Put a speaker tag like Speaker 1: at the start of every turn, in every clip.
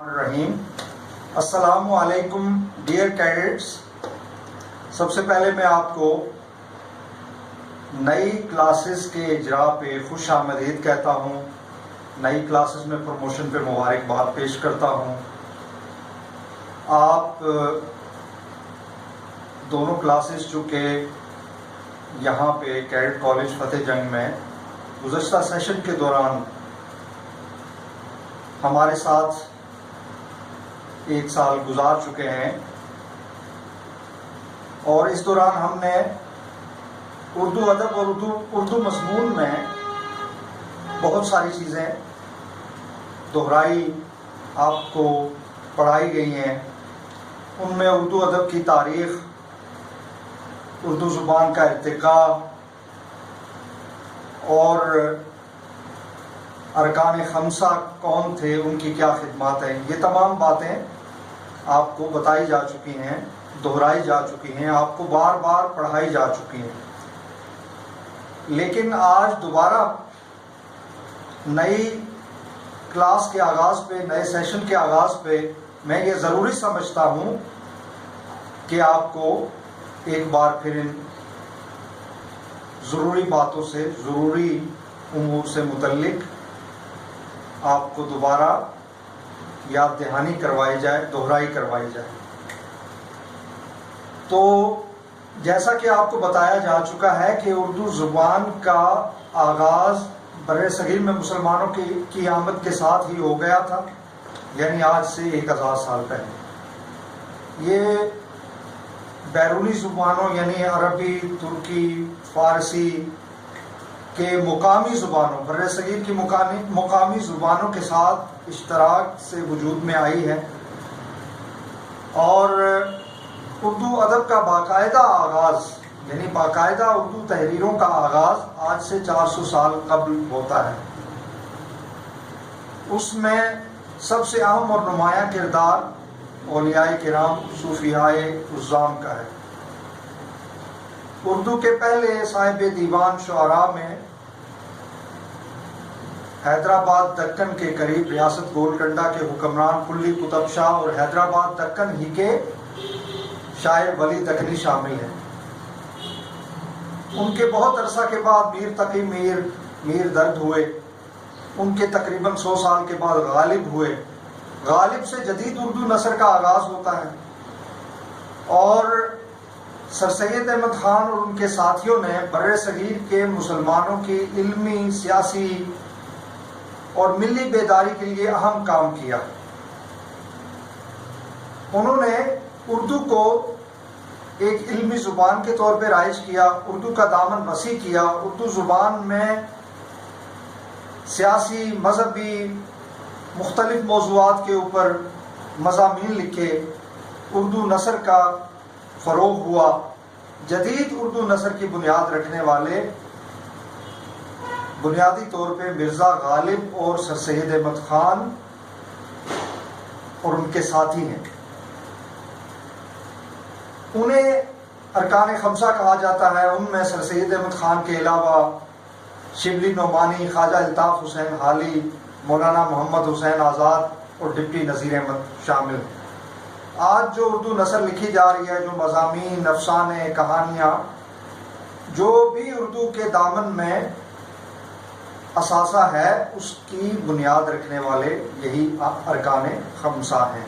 Speaker 1: الرحیم السلام علیکم ڈیئر کیڈٹس. سب سے پہلے میں آپ کو نئی کلاسز کے اجراء پہ خوش آمدید کہتا ہوں. نئی کلاسز میں پروموشن پہ مبارکباد پیش کرتا ہوں. آپ دونوں کلاسز چونکہ یہاں پہ کیڈٹ کالج فتح جنگ میں گزشتہ سیشن کے دوران ہمارے ساتھ ایک سال گزار چکے ہیں، اور اس دوران ہم نے اردو ادب اور اردو مضمون میں بہت ساری چیزیں دہرائی آپ کو پڑھائی گئی ہیں. ان میں اردو ادب کی تاریخ، اردو زبان کا ارتقاء اور ارکان خمسہ کون تھے، ان کی کیا خدمات ہیں، یہ تمام باتیں آپ کو بتائی جا چکی ہیں، دہرائی جا چکی ہیں، آپ کو بار بار پڑھائی جا چکی ہیں. لیکن آج دوبارہ نئی کلاس کے آغاز پہ، نئے سیشن کے آغاز پہ میں یہ ضروری سمجھتا ہوں کہ آپ کو ایک بار پھر ان ضروری باتوں سے، ضروری امور سے متعلق آپ کو دوبارہ یاد دہانی کروائی جائے، دہرائی کروائی جائے. تو جیسا کہ آپ کو بتایا جا چکا ہے کہ اردو زبان کا آغاز بر صغیر میں مسلمانوں کی آمد کے ساتھ ہی ہو گیا تھا، یعنی آج سے 1000 سال پہلے. یہ بیرونی زبانوں یعنی عربی، ترکی، فارسی کے مقامی زبانوں، بر صغیر کی مقامی زبانوں کے ساتھ اشتراک سے وجود میں آئی ہے. اور اردو ادب کا باقاعدہ آغاز، یعنی باقاعدہ اردو تحریروں کا آغاز آج سے 400 سال قبل ہوتا ہے. اس میں سب سے اہم اور نمایاں کردار اولیاء کرام، صوفیاء عظام کا ہے. اردو کے پہلے صاحب دیوان شعراء میں حیدرآباد دکن کے قریب ریاست گولکنڈہ کے حکمران قلی قطب شاہ اور حیدرآباد دکن ہی کے شاعر ولی دکنی شامل ہیں. ان کے بہت عرصہ کے بعد میر تقی میر درد ہوئے. ان کے تقریباً 100 سال کے بعد غالب ہوئے. غالب سے جدید اردو نثر کا آغاز ہوتا ہے، اور سر سید احمد خان اور ان کے ساتھیوں نے بر صغیر کے مسلمانوں کی علمی، سیاسی اور ملی بیداری کے لیے اہم کام کیا. انہوں نے اردو کو ایک علمی زبان کے طور پہ رائج کیا، اردو کا دامن وسیع کیا. اردو زبان میں سیاسی، مذہبی، مختلف موضوعات کے اوپر مضامین لکھے. اردو نثر کا فروغ ہوا. جدید اردو نثر کی بنیاد رکھنے والے بنیادی طور پہ مرزا غالب اور سر سید احمد خان اور ان کے ساتھی ہیں. انہیں ارکان خمسہ کہا جاتا ہے. ان میں سر سید احمد خان کے علاوہ شبلی نعمانی، خواجہ الطاف حسین حالی، مولانا محمد حسین آزاد اور ڈپٹی نذیر احمد شامل ہیں. آج جو اردو نثر لکھی جا رہی ہے، جو مضامین، افسانے، کہانیاں، جو بھی اردو کے دامن میں اثاثہ ہے، اس کی بنیاد رکھنے والے یہی ارکان خمسہ ہیں.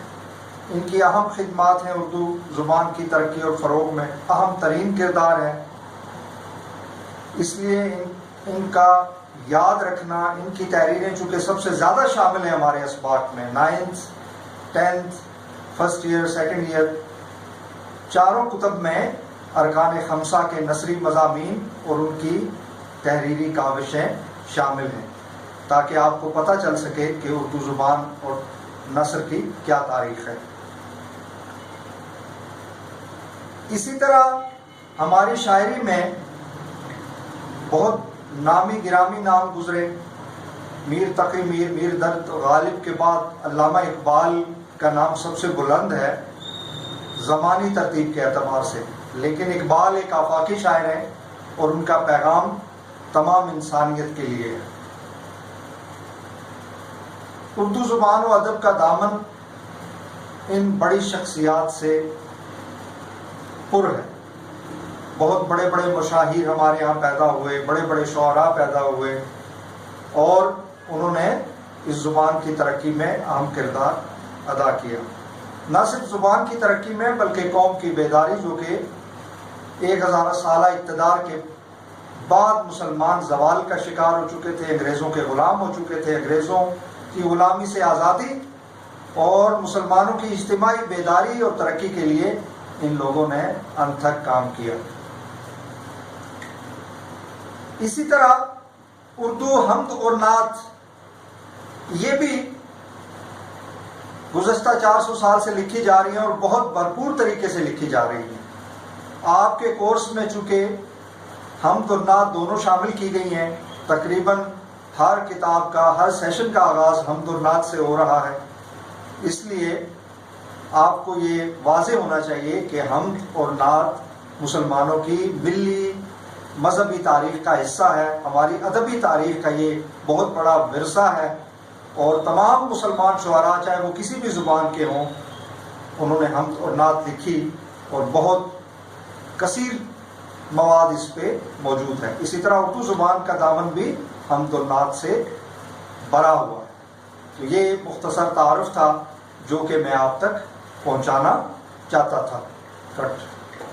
Speaker 1: ان کی اہم خدمات ہیں. اردو زبان کی ترقی اور فروغ میں اہم ترین کردار ہے. اس لیے ان کا یاد رکھنا، ان کی تحریریں چونکہ سب سے زیادہ شامل ہیں ہمارے اسباق میں، 9th 10th first year, second year, چاروں کتب میں ارکان خمسہ کے نثری مضامین اور ان کی تحریری کاوشیں شامل ہیں، تاکہ آپ کو پتہ چل سکے کہ اردو زبان اور نثر کی کیا تاریخ ہے. اسی طرح ہماری شاعری میں بہت نامی گرامی نام گزرے. میر تقی میر درد غالب کے بعد علامہ اقبال کا نام سب سے بلند ہے زمانی ترتیب کے اعتبار سے، لیکن اقبال ایک آفاقی شاعر ہیں اور ان کا پیغام تمام انسانیت کے لیے ہے. اردو زبان و ادب کا دامن ان بڑی شخصیات سے پر ہے. بہت بڑے بڑے مشاہیر ہمارے یہاں پیدا ہوئے، بڑے بڑے شعراء پیدا ہوئے، اور انہوں نے اس زبان کی ترقی میں اہم کردار ادا کیا. نہ صرف زبان کی ترقی میں بلکہ قوم کی بیداری، جو کہ 1000 سالہ اقتدار کے بعد مسلمان زوال کا شکار ہو چکے تھے، انگریزوں کے غلام ہو چکے تھے، انگریزوں کی غلامی سے آزادی اور مسلمانوں کی اجتماعی بیداری اور ترقی کے لیے ان لوگوں نے انتھک کام کیا. اسی طرح اردو حمد اور نعت یہ بھی گزشتہ 400 سال سے لکھی جا رہی ہیں اور بہت بھرپور طریقے سے لکھی جا رہی ہیں. آپ کے کورس میں چونکہ حمد اور نعت دونوں شامل کی گئی ہیں، تقریباً ہر کتاب کا، ہر سیشن کا آغاز حمد اور نعت سے ہو رہا ہے. اس لیے آپ کو یہ واضح ہونا چاہیے کہ حمد اور نعت مسلمانوں کی ملی مذہبی تاریخ کا حصہ ہے، ہماری ادبی تاریخ کا یہ بہت بڑا ورثہ ہے. اور تمام مسلمان شعراء چاہے وہ کسی بھی زبان کے ہوں، انہوں نے حمد اور نعت لکھی اور بہت کثیر مواد اس پہ موجود ہے. اسی طرح اردو زبان کا دامن بھی حمد اور نعت سے بھرا ہوا ہے. تو یہ مختصر تعارف تھا جو کہ میں آپ تک پہنچانا چاہتا تھا.